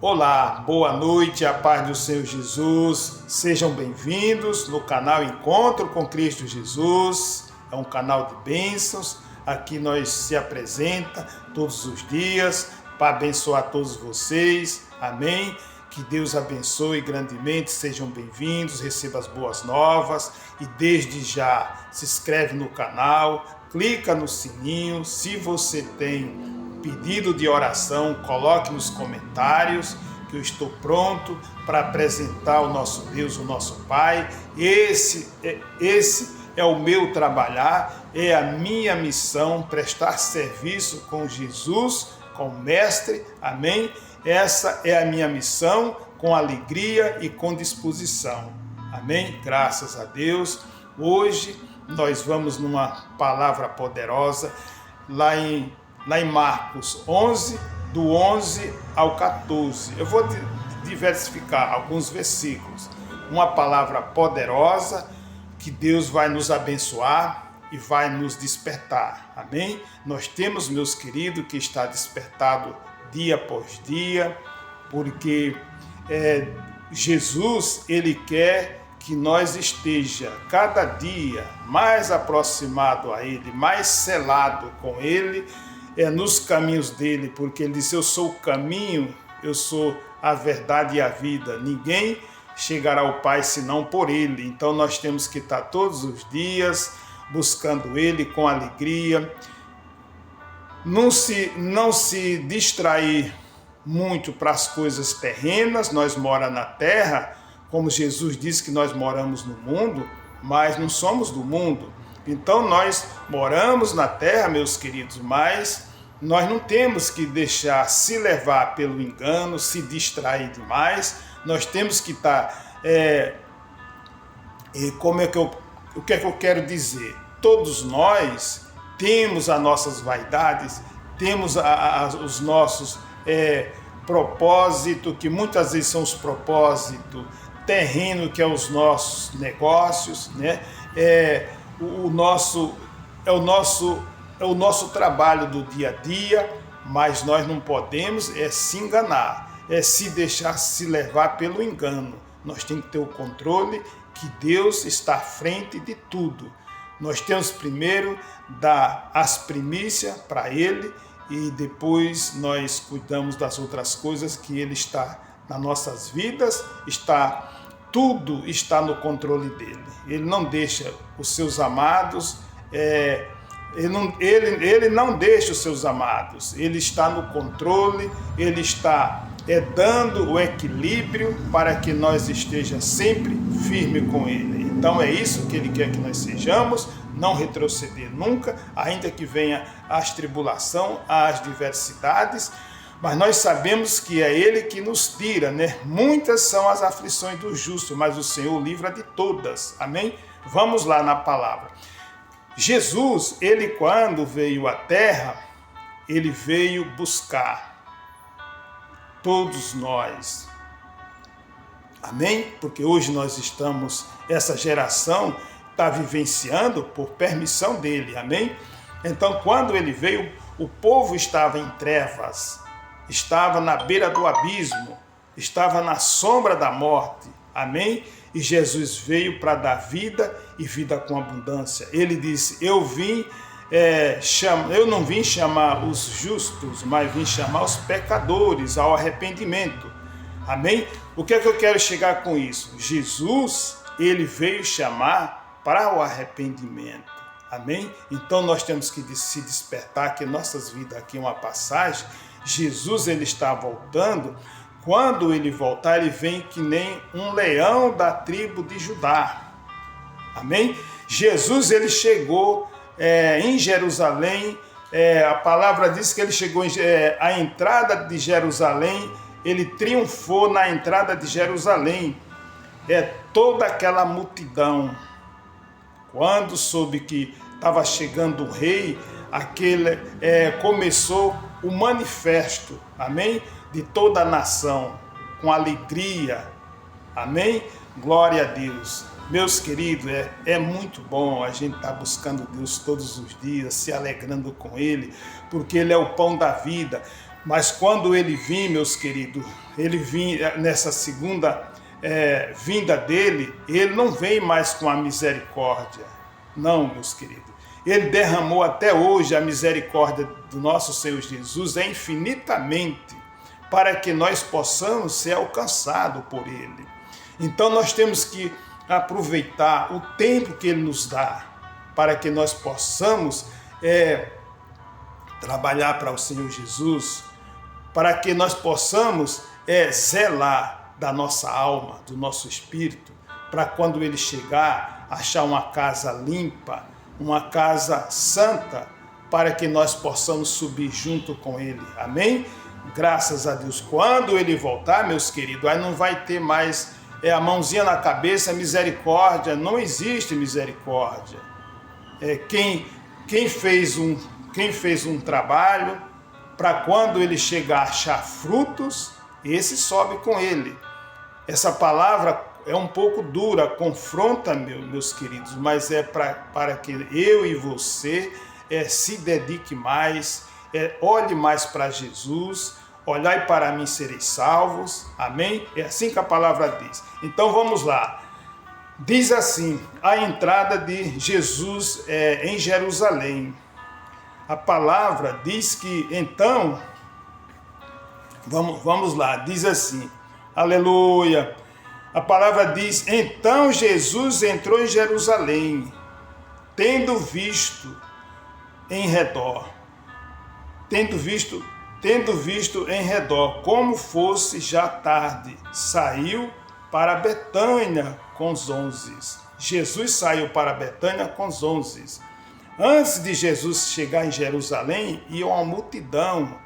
Olá, boa noite, a paz do Senhor Jesus. Sejam bem-vindos no canal Encontro com Cristo Jesus. É um canal de bênçãos. Aqui nós se apresenta todos os dias para abençoar todos vocês. Amém? Que Deus abençoe grandemente. Sejam bem-vindos, receba as boas novas e desde já se inscreve no canal, clica no sininho. Se você tem pedido de oração, coloque nos comentários que eu estou pronto para apresentar o nosso Deus, o nosso Pai. Esse é o meu trabalhar, é a minha missão, prestar serviço com Jesus, com o Mestre, amém? Essa é a minha missão, com alegria e com disposição, amém? Graças a Deus. Hoje nós vamos numa palavra poderosa, lá em Marcos 11, do 11 ao 14. Eu vou diversificar alguns versículos. Uma palavra poderosa que Deus vai nos abençoar e vai nos despertar. Amém? Nós temos, meus queridos, que está despertado dia após dia, porque Jesus, ele quer que nós esteja cada dia mais aproximado a ele, mais selado com ele, nos caminhos dele, porque ele disse: eu sou o caminho, eu sou a verdade e a vida, ninguém chegará ao Pai senão por ele. Então nós temos que estar todos os dias buscando ele com alegria, não se distrair muito para as coisas terrenas. Nós moramos na terra, como Jesus disse que nós moramos no mundo, mas não somos do mundo. Então nós moramos na terra, meus queridos, mas nós não temos que deixar se levar pelo engano, se distrair demais. Nós temos que estar, o que é que eu quero dizer? Todos nós temos as nossas vaidades, temos os nossos propósitos, que muitas vezes são os propósitos terrenos, que é os nossos negócios, né? O nosso trabalho do dia a dia, mas nós não podemos se enganar, se deixar se levar pelo engano. Nós temos que ter o controle que Deus está à frente de tudo. Nós temos primeiro dar as primícias para Ele e depois nós cuidamos das outras coisas que Ele está nas nossas vidas, tudo está no controle dele. Ele não deixa os seus amados, ele não deixa os seus amados, ele está no controle, ele está dando o equilíbrio para que nós estejamos sempre firmes com ele. Então é isso que ele quer que nós sejamos, não retroceder nunca, ainda que venha as tribulações, as diversidades, mas nós sabemos que é Ele que nos tira, né? Muitas são as aflições do justo, mas o Senhor livra de todas. Amém? Vamos lá na palavra. Jesus, ele quando veio à terra, ele veio buscar todos nós. Amém? Porque hoje nós estamos, essa geração está vivenciando por permissão dele. Amém? Então, quando ele veio, o povo estava em trevas, estava na beira do abismo, estava na sombra da morte, amém? E Jesus veio para dar vida e vida com abundância. Ele disse: eu não vim chamar os justos, mas vim chamar os pecadores ao arrependimento, amém? O que é que eu quero chegar com isso? Jesus, ele veio chamar para o arrependimento, amém? Então nós temos que se despertar, que nossas vidas aqui é uma passagem. Jesus, ele está voltando. Quando ele voltar, ele vem que nem um leão da tribo de Judá. Amém? Jesus, ele chegou em Jerusalém. A palavra diz que ele chegou à entrada de Jerusalém. Ele triunfou na entrada de Jerusalém. Toda aquela multidão, quando soube que estava chegando o rei, começou o manifesto, amém? De toda a nação, com alegria, amém? Glória a Deus. Meus queridos, é muito bom a gente estar buscando Deus todos os dias, se alegrando com Ele, porque Ele é o pão da vida. Mas quando ele vir, meus queridos, ele vir nessa segunda vinda dele, ele não vem mais com a misericórdia. Não, meus queridos. Ele derramou até hoje a misericórdia do nosso Senhor Jesus infinitamente, para que nós possamos ser alcançados por ele. Então nós temos que aproveitar o tempo que ele nos dá, para que nós possamos trabalhar para o Senhor Jesus, para que nós possamos zelar da nossa alma, do nosso espírito, para quando ele chegar, achar uma casa limpa, uma casa santa, para que nós possamos subir junto com ele. Amém? Graças a Deus. Quando ele voltar, meus queridos, aí não vai ter mais a mãozinha na cabeça, misericórdia. Não existe misericórdia. Quem fez um trabalho, para quando ele chegar a achar frutos, esse sobe com ele. Essa palavra é um pouco dura, confronta, meus queridos, mas é para que eu e você se dedique mais, olhe mais para Jesus, olhai para mim sereis salvos, amém? É assim que a palavra diz. Então vamos lá. Diz assim, a entrada de Jesus em Jerusalém. A palavra diz que, então, vamos lá, diz assim, aleluia. A palavra diz, então Jesus entrou em Jerusalém, tendo visto em redor, como fosse já tarde, saiu para Betânia com os 11. Jesus saiu para Betânia com os 11. Antes de Jesus chegar em Jerusalém, ia uma multidão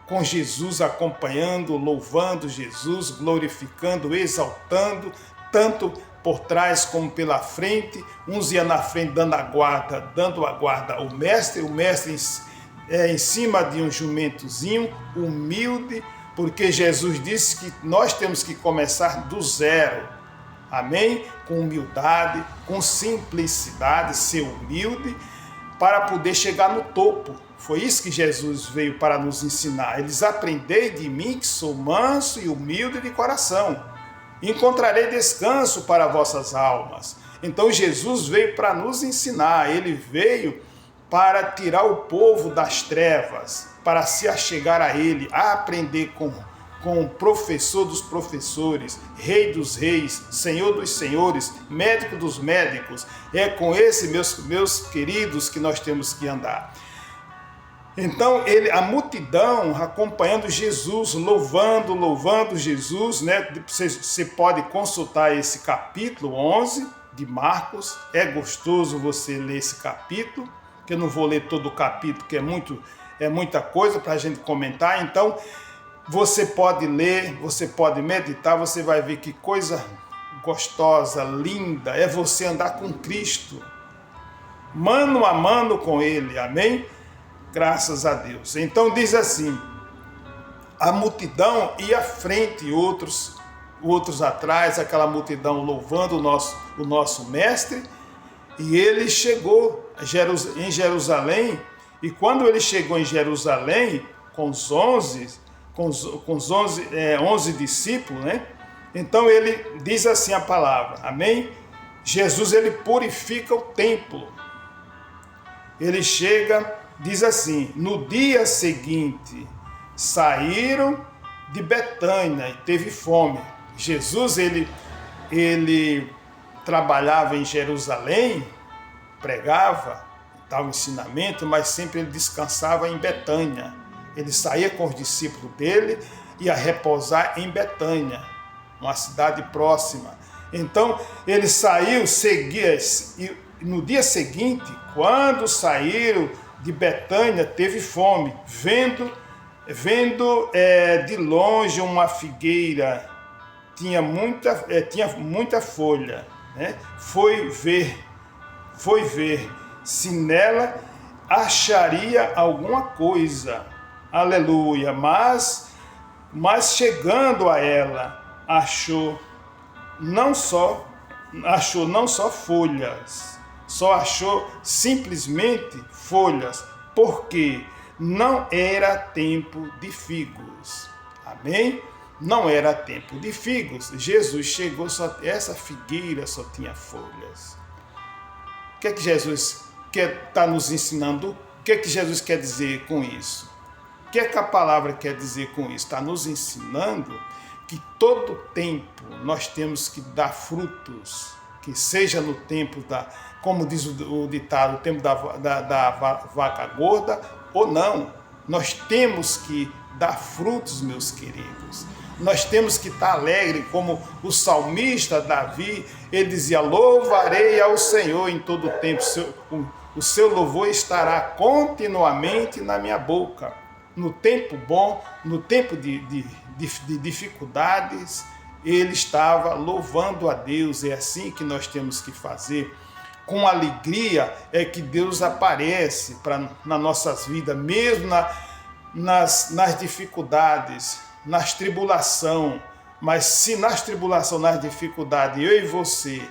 com Jesus acompanhando, louvando Jesus, glorificando, exaltando, tanto por trás como pela frente. Uns iam na frente dando a guarda ao mestre, o mestre em cima de um jumentozinho, humilde, porque Jesus disse que nós temos que começar do zero, amém? Com humildade, com simplicidade, ser humilde, para poder chegar no topo. Foi isso que Jesus veio para nos ensinar. Eles aprendei de mim, que sou manso e humilde de coração. Encontrarei descanso para vossas almas. Então Jesus veio para nos ensinar. Ele veio para tirar o povo das trevas, para se achegar a ele, a aprender com o professor dos professores, rei dos reis, senhor dos senhores, médico dos médicos. É com esse, meus queridos, que nós temos que andar. Então, a multidão acompanhando Jesus, louvando Jesus, né? Você pode consultar esse capítulo 11 de Marcos. É gostoso você ler esse capítulo, que eu não vou ler todo o capítulo, que é muita coisa para a gente comentar. Então, você pode ler, você pode meditar, você vai ver que coisa gostosa, linda, é você andar com Cristo, mano a mano com Ele, amém? Graças a Deus. Então diz assim, a multidão ia à frente, outros atrás, aquela multidão louvando o nosso mestre, e ele chegou em Jerusalém, e quando ele chegou em Jerusalém, com os 11 discípulos, né? Então ele diz assim a palavra, amém? Jesus, ele purifica o templo. Ele chega, diz assim, no dia seguinte, saíram de Betânia e teve fome. Jesus, ele trabalhava em Jerusalém, pregava, dava ensinamento, mas sempre ele descansava em Betânia. Ele saía com os discípulos dele e ia repousar em Betânia, uma cidade próxima. Então, ele saiu, seguia, e no dia seguinte, quando saíram de Betânia, teve fome, vendo de longe uma figueira, tinha muita folha, né? Foi ver se nela acharia alguma coisa. Aleluia, mas chegando a ela, achou não só folhas, só achou simplesmente folhas, porque não era tempo de figos. Amém? Não era tempo de figos. Jesus chegou, essa figueira só tinha folhas. O que é que Jesus está nos ensinando? O que é que Jesus quer dizer com isso? O que é que a palavra quer dizer com isso? Está nos ensinando que todo tempo nós temos que dar frutos, que seja no tempo como diz o ditado, o tempo da vaca gorda ou não. Nós temos que dar frutos, meus queridos. Nós temos que estar alegre, como o salmista Davi, ele dizia: louvarei ao Senhor em todo o tempo, o seu louvor estará continuamente na minha boca. No tempo bom, no tempo de dificuldades, ele estava louvando a Deus. É assim que nós temos que fazer. Com alegria é que Deus aparece nas nossas vidas, mesmo nas dificuldades, nas tribulações. Mas se nas tribulações, nas dificuldades, eu e você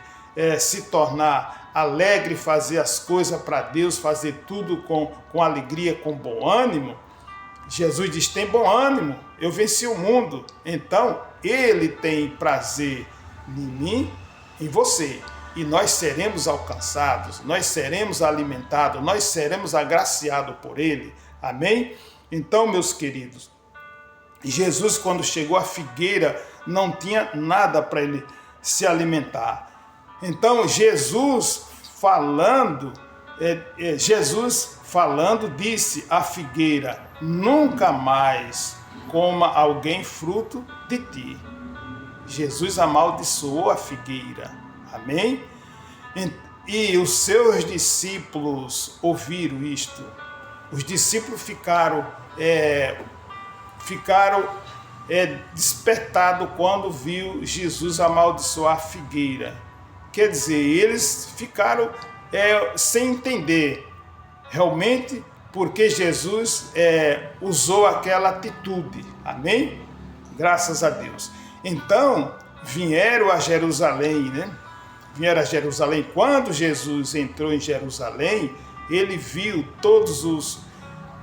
se tornar alegre, fazer as coisas para Deus, fazer tudo com alegria, com bom ânimo, Jesus diz: tem bom ânimo, eu venci o mundo. Então, Ele tem prazer em mim, em você. E nós seremos alcançados, nós seremos alimentados, nós seremos agraciados por Ele. Amém? Então, meus queridos, Jesus, quando chegou à figueira, não tinha nada para ele se alimentar. Então, Jesus falando, disse à figueira: nunca mais coma alguém fruto de ti. Jesus amaldiçoou a figueira. Amém? E os seus discípulos ouviram isto. Os discípulos ficaram despertados quando viu Jesus amaldiçoar a figueira. Quer dizer, eles ficaram sem entender realmente porque Jesus usou aquela atitude. Amém? Graças a Deus. Então, vieram a Jerusalém, né? Vieram a Jerusalém. Quando Jesus entrou em Jerusalém, ele viu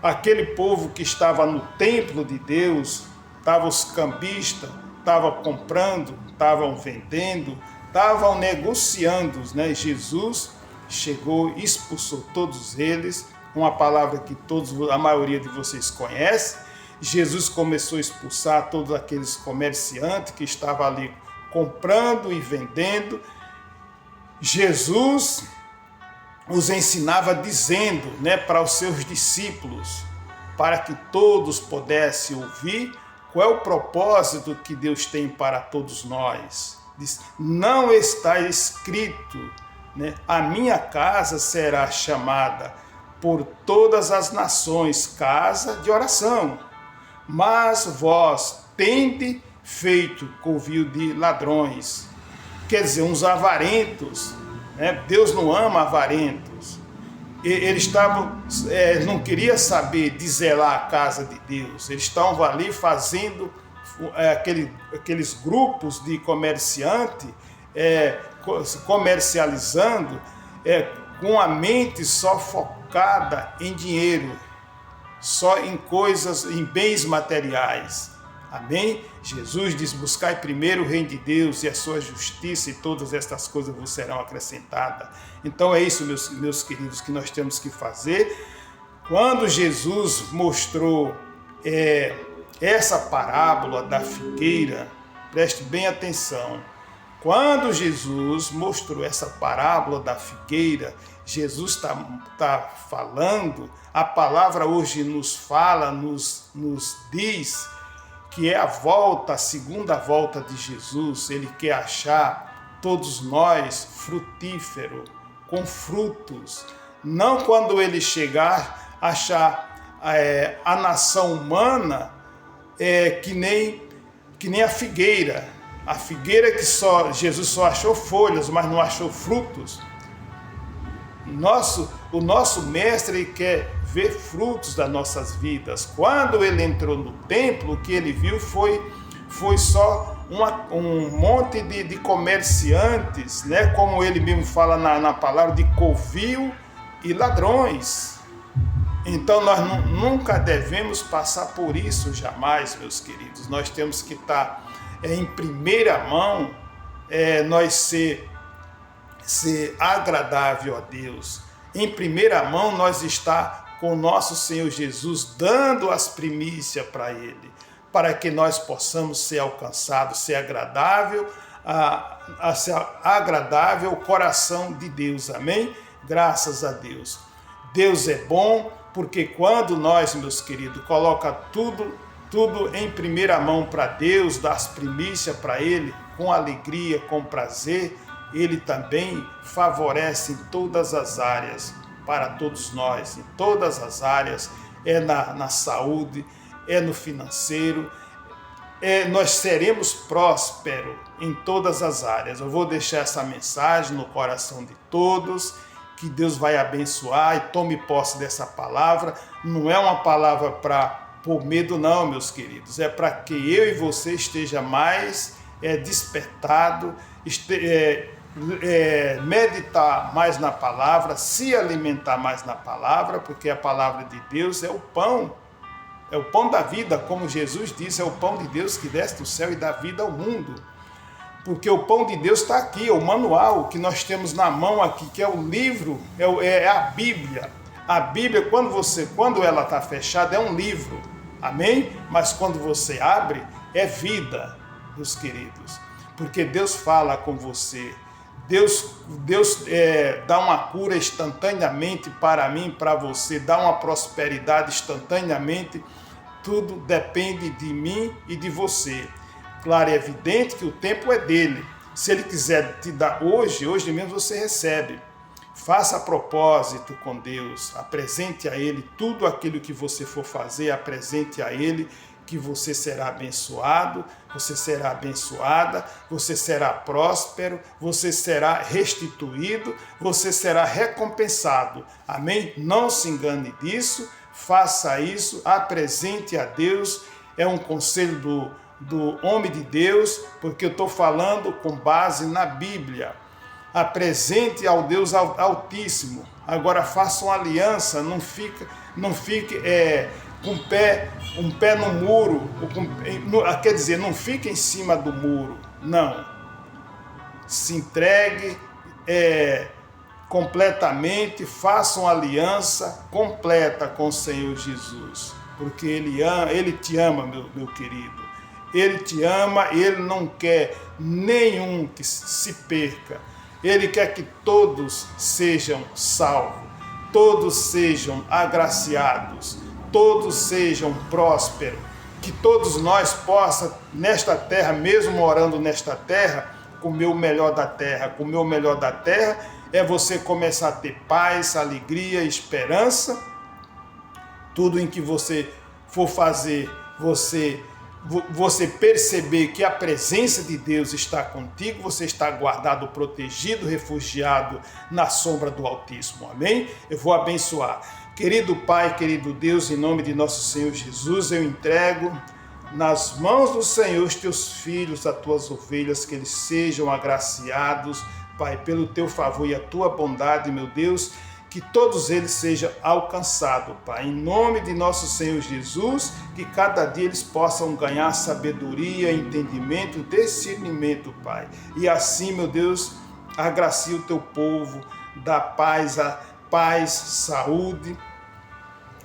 aquele povo que estava no templo de Deus, estavam os cambistas, estavam comprando, estavam vendendo, estavam negociando, né? Jesus chegou e expulsou todos eles, uma palavra que a maioria de vocês conhece. Jesus começou a expulsar todos aqueles comerciantes que estavam ali comprando e vendendo. Jesus os ensinava dizendo, né, para os seus discípulos, para que todos pudessem ouvir qual é o propósito que Deus tem para todos nós. Diz: não está escrito, né, a minha casa será chamada por todas as nações casa de oração, mas vós tende feito covil de ladrões. Quer dizer, uns avarentos, né? Deus não ama avarentos. Eles não queriam saber de zelar a casa de Deus. Eles estavam ali fazendo aqueles grupos de comerciantes, comercializando, com a mente só focada em dinheiro, só em coisas, em bens materiais. Amém? Jesus diz: buscai primeiro o reino de Deus e a sua justiça, e todas estas coisas vos serão acrescentadas. Então é isso, meus queridos, que nós temos que fazer. Quando Jesus mostrou essa parábola da figueira, preste bem atenção. Quando Jesus mostrou essa parábola da figueira, Jesus está falando, a palavra hoje nos fala, nos diz que é a segunda volta de Jesus. Ele quer achar todos nós frutíferos, com frutos. Não quando ele chegar, achar a nação humana que nem a figueira. A figueira que Jesus só achou folhas, mas não achou frutos. O nosso mestre, ele quer ver frutos das nossas vidas. Quando ele entrou no templo, o que ele viu foi só um monte de comerciantes, né? Como ele mesmo fala na palavra, de covil e ladrões. Então nós nunca devemos passar por isso, jamais, meus queridos. Nós temos que estar em primeira mão, nós ser agradável a Deus. Em primeira mão nós estar com o nosso Senhor Jesus, dando as primícias para Ele, para que nós possamos ser alcançados, ser agradável, ser agradável ao coração de Deus. Amém? Graças a Deus. Deus é bom, porque quando nós, meus queridos, coloca tudo em primeira mão para Deus, dá as primícias para Ele, com alegria, com prazer, Ele também favorece em todas as áreas, para todos nós, em todas as áreas, na saúde, no financeiro, nós seremos prósperos em todas as áreas. Eu vou deixar essa mensagem no coração de todos, que Deus vai abençoar, e tome posse dessa palavra. Não é uma palavra por medo não, meus queridos, é para que eu e você esteja mais despertado, meditar mais na palavra, se alimentar mais na palavra, porque a palavra de Deus é o pão da vida, como Jesus disse, é o pão de Deus que desce do céu e dá vida ao mundo. Porque o pão de Deus está aqui, o manual que nós temos na mão aqui, que é o livro, é a Bíblia. A Bíblia, quando ela está fechada, é um livro, amém? Mas quando você abre, é vida, meus queridos. Porque Deus fala com você. Deus dá uma cura instantaneamente para mim, para você, dá uma prosperidade instantaneamente. Tudo depende de mim e de você. Claro, é evidente que o tempo é dele. Se ele quiser te dar hoje mesmo você recebe. Faça propósito com Deus, apresente a Ele tudo aquilo que você for fazer, apresente a Ele, que você será abençoado, você será abençoada, você será próspero, você será restituído, você será recompensado. Amém? Não se engane disso, faça isso, apresente a Deus. É um conselho do homem de Deus, porque eu estou falando com base na Bíblia. Apresente ao Deus Altíssimo. Agora faça uma aliança, não fique com um pé no muro, quer dizer, não fique em cima do muro, não. Se entregue completamente, faça uma aliança completa com o Senhor Jesus, porque Ele te ama, meu querido. Ele te ama, Ele não quer nenhum que se perca. Ele quer que todos sejam salvos, todos sejam agraciados, todos sejam prósperos, que todos nós possamos, nesta terra, mesmo morando nesta terra, comer o melhor da terra. Comer o melhor da terra é você começar a ter paz, alegria, esperança. Tudo em que você for fazer, você perceber que a presença de Deus está contigo, você está guardado, protegido, refugiado na sombra do Altíssimo. Amém? Eu vou abençoar. Querido Pai, querido Deus, em nome de nosso Senhor Jesus, eu entrego nas mãos do Senhor os teus filhos, as tuas ovelhas, que eles sejam agraciados, Pai, pelo teu favor e a tua bondade, meu Deus, que todos eles sejam alcançados, Pai, em nome de nosso Senhor Jesus, que cada dia eles possam ganhar sabedoria, entendimento, discernimento, Pai. E assim, meu Deus, agracia o teu povo, dá paz, saúde,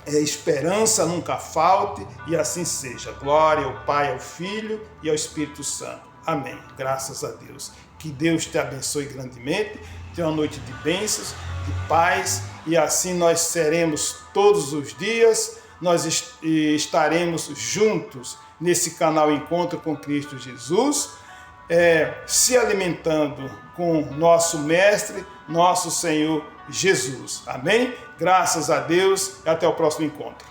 esperança nunca falte, e assim seja. Glória ao Pai, ao Filho e ao Espírito Santo. Amém. Graças a Deus. Que Deus te abençoe grandemente. Tenha uma noite de bênçãos, de paz, e assim nós seremos todos os dias, nós estaremos juntos nesse canal Encontro com Cristo Jesus, se alimentando com nosso Mestre, nosso Senhor Jesus. Amém? Graças a Deus e até o próximo encontro.